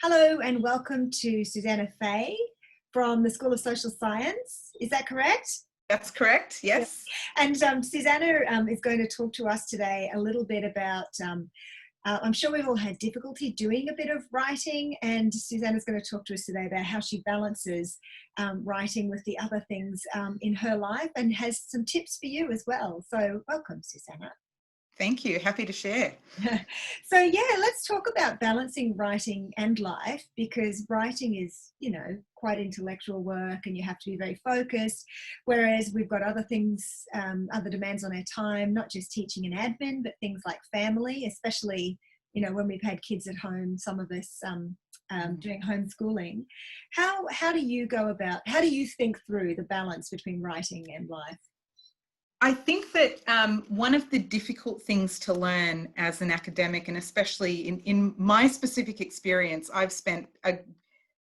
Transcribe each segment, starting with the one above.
Hello and welcome to Suzanna Fay from the School of Social Science. Is that correct? That's correct, yes. Yeah. And Suzanna is going to talk to us today a little bit about, I'm sure we've all had difficulty doing a bit of writing, and Suzanna's going to talk to us today about how she balances writing with the other things in her life and has some tips for you as well. So welcome, Suzanna. Thank you. Happy to share. So yeah, let's talk about balancing writing and life, because writing is, quite intellectual work and you have to be very focused, whereas we've got other things, other demands on our time, not just teaching and admin, but things like family, especially, when we've had kids at home, some of us doing homeschooling. How do you think through the balance between writing and life? I think that one of the difficult things to learn as an academic, and especially in my specific experience, I've spent a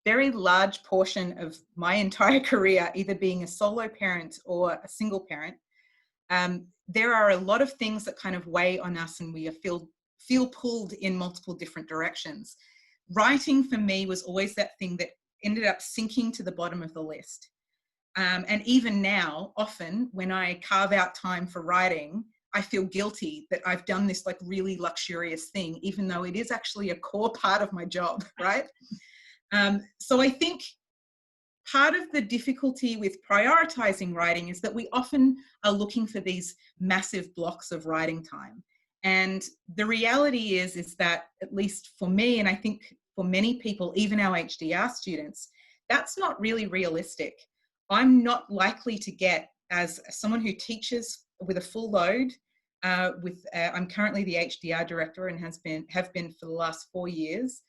very large portion of my entire career either being a solo parent or a single parent. There are a lot of things that kind of weigh on us, and we feel pulled in multiple different directions. Writing for me was always that thing that ended up sinking to the bottom of the list. And even now, often when I carve out time for writing, I feel guilty that I've done this like really luxurious thing, even though it is actually a core part of my job, right? So I think part of the difficulty with prioritizing writing is that we often are looking for these massive blocks of writing time. And the reality is that, at least for me, and I think for many people, even our HDR students, that's not really realistic. I'm not likely to get, as someone who teaches with a full load, I'm currently the HDR director and have been for the last 4 years,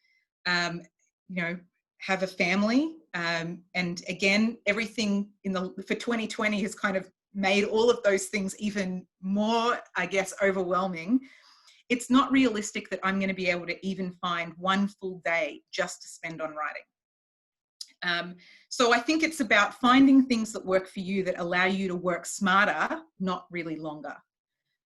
have a family. And again, everything for 2020 has kind of made all of those things even more, I guess, overwhelming. It's not realistic that I'm going to be able to even find one full day just to spend on writing. So I think it's about finding things that work for you that allow you to work smarter, not really longer.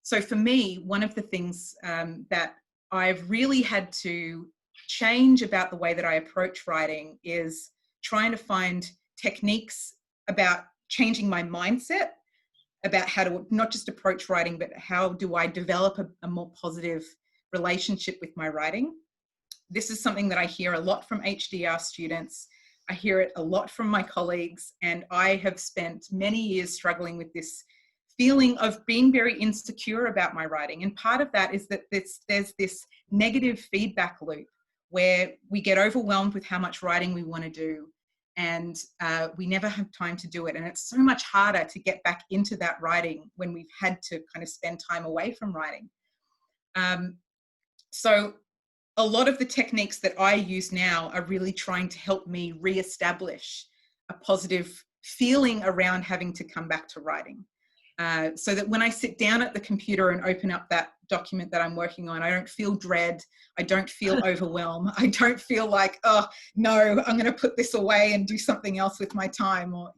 So for me, one of the things that I've really had to change about the way that I approach writing is trying to find techniques about changing my mindset, about how to not just approach writing, but how do I develop a more positive relationship with my writing. This is something that I hear a lot from HDR students. I hear it a lot from my colleagues, and I have spent many years struggling with this feeling of being very insecure about my writing. And part of that is that there's this negative feedback loop where we get overwhelmed with how much writing we want to do, and we never have time to do it. And it's so much harder to get back into that writing when we've had to kind of spend time away from writing. So a lot of the techniques that I use now are really trying to help me reestablish a positive feeling around having to come back to writing. So that when I sit down at the computer and open up that document that I'm working on, I don't feel dread. I don't feel overwhelmed. I don't feel like, oh no, I'm going to put this away and do something else with my time, or,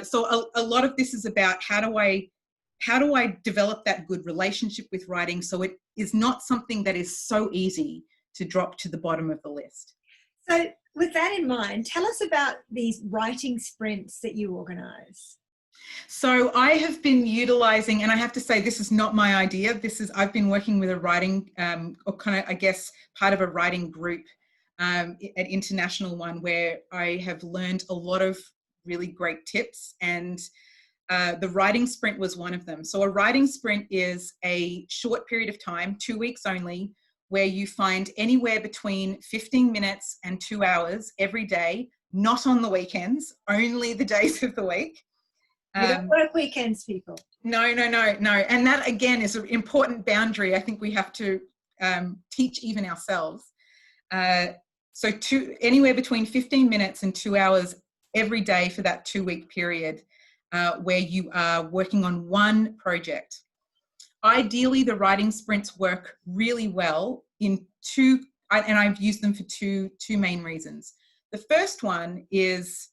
so a lot of this is about how do I develop that good relationship with writing so it is not something that is so easy to drop to the bottom of the list. So with that in mind, tell us about these writing sprints that you organise. So I have been utilising, and I have to say this is not my idea. I've been working with a writing, or kind of, I guess, part of a writing group, an international one, where I have learned a lot of really great tips, and the writing sprint was one of them. So a writing sprint is a short period of time, 2 weeks only, where you find anywhere between 15 minutes and 2 hours every day, not on the weekends, only the days of the week. You don't work weekends, people. No. And that, again, is an important boundary I think we have to teach even ourselves. So anywhere between 15 minutes and 2 hours every day for that 2 week period, where you are working on one project. Ideally, the writing sprints work really well in and I've used them for two main reasons. The first one is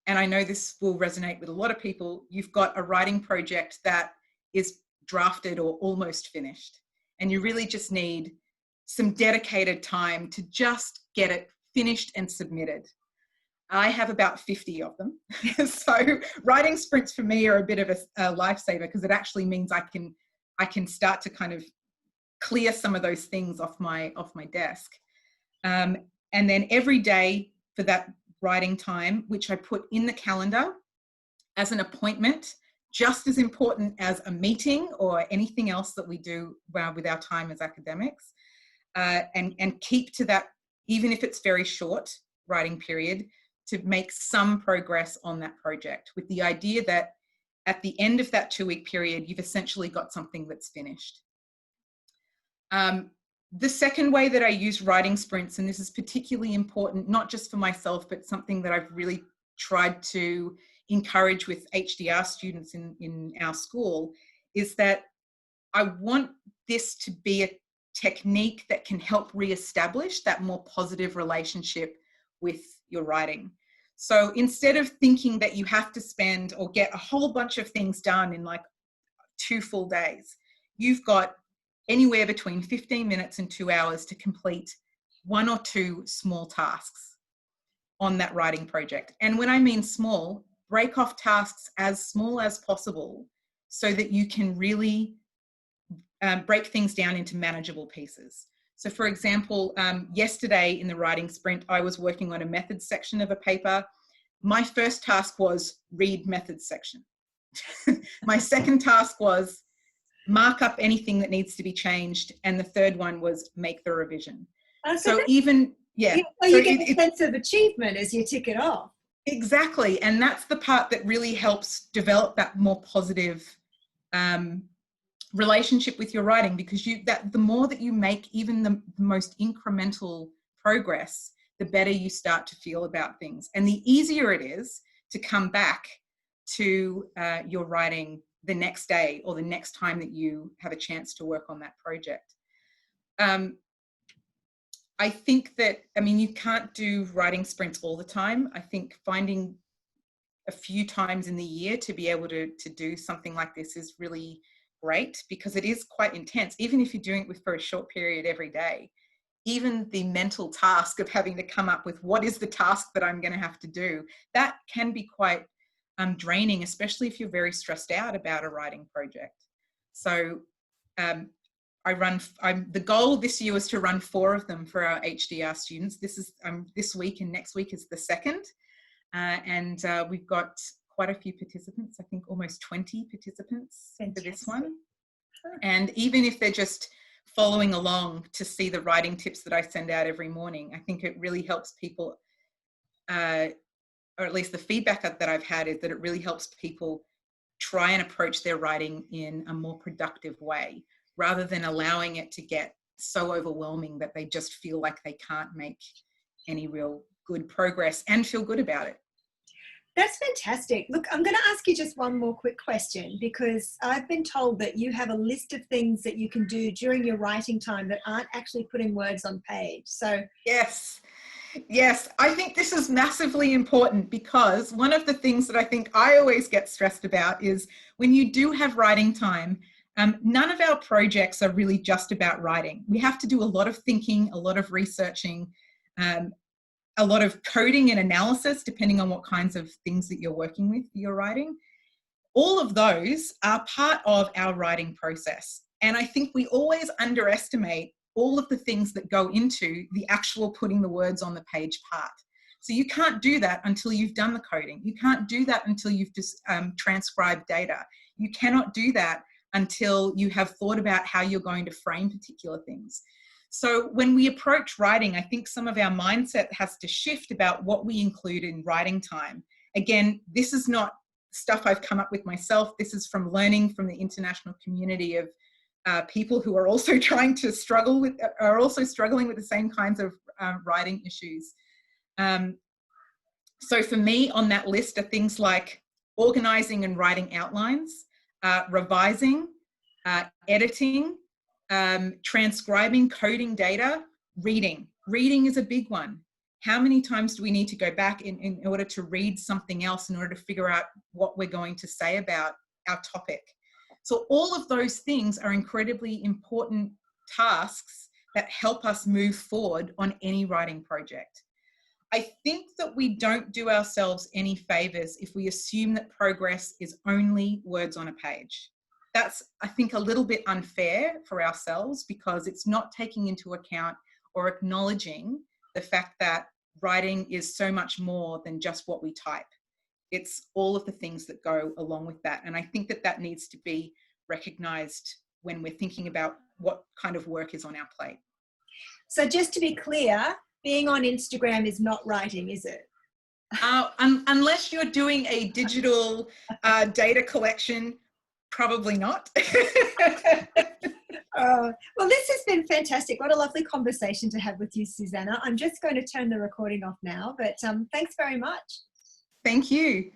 and I know this will resonate with a lot of people, you've got a writing project that is drafted or almost finished, and you really just need some dedicated time to just get it finished and submitted. I have about 50 of them. So writing sprints for me are a bit of a lifesaver, because it actually means I can start to kind of clear some of those things off my desk. And then every day for that writing time, which I put in the calendar as an appointment, just as important as a meeting or anything else that we do with our time as academics, and keep to that, even if it's very short writing period, to make some progress on that project, with the idea that at the end of that 2-week period, you've essentially got something that's finished. The second way that I use writing sprints, and this is particularly important, not just for myself, but something that I've really tried to encourage with HDR students in our school, is that I want this to be a technique that can help reestablish that more positive relationship with your writing. So instead of thinking that you have to spend or get a whole bunch of things done in like 2 full days, you've got anywhere between 15 minutes and 2 hours to complete 1 or 2 small tasks on that writing project. And when I mean small, break off tasks as small as possible so that you can really break things down into manageable pieces. So for example, yesterday in the writing sprint, I was working on a methods section of a paper. My first task was read methods section. My second task was mark up anything that needs to be changed. And the third one was make the revision. So even, yeah. So you get a sense of achievement as you tick it off. Exactly. And that's the part that really helps develop that more positive relationship with your writing, because the more that you make even the most incremental progress, the better you start to feel about things, and the easier it is to come back to your writing the next day or the next time that you have a chance to work on that project. I think that, I mean, you can't do writing sprints all the time. I think finding a few times in the year to be able to do something like this is really great, because it is quite intense. Even if you're doing it for a short period every day, even the mental task of having to come up with what is the task that I'm going to have to do, that can be quite draining, especially if you're very stressed out about a writing project. So the goal this year was to run 4 of them for our HDR students. This is this week, and next week is the second. And we've got quite a few participants, I think almost 20 participants for this one. And even if they're just following along to see the writing tips that I send out every morning, I think it really helps people, or at least the feedback that I've had is that it really helps people try and approach their writing in a more productive way, rather than allowing it to get so overwhelming that they just feel like they can't make any real good progress and feel good about it. That's fantastic. Look, I'm going to ask you just one more quick question, because I've been told that you have a list of things that you can do during your writing time that aren't actually putting words on page. So yes, I think this is massively important, because one of the things that I think I always get stressed about is when you do have writing time, none of our projects are really just about writing. We have to do a lot of thinking, a lot of researching, a lot of coding and analysis, depending on what kinds of things that you're working with for your writing. All of those are part of our writing process. And I think we always underestimate all of the things that go into the actual putting the words on the page part. So you can't do that until you've done the coding. You can't do that until you've just transcribed data. You cannot do that until you have thought about how you're going to frame particular things. So when we approach writing, I think some of our mindset has to shift about what we include in writing time. Again, this is not stuff I've come up with myself. This is from learning from the international community of people who are also struggling with the same kinds of writing issues. So for me, on that list are things like organizing and writing outlines, revising, editing, transcribing, coding data, reading. Reading is a big one. How many times do we need to go back in order to read something else, in order to figure out what we're going to say about our topic? So all of those things are incredibly important tasks that help us move forward on any writing project. I think that we don't do ourselves any favors if we assume that progress is only words on a page. That's, I think, a little bit unfair for ourselves, because it's not taking into account or acknowledging the fact that writing is so much more than just what we type. It's all of the things that go along with that. And I think that that needs to be recognized when we're thinking about what kind of work is on our plate. So just to be clear, being on Instagram is not writing, is it? Unless you're doing a digital data collection, probably not. Well, this has been fantastic. What a lovely conversation to have with you, Suzanna. I'm just going to turn the recording off now, but thanks very much. Thank you.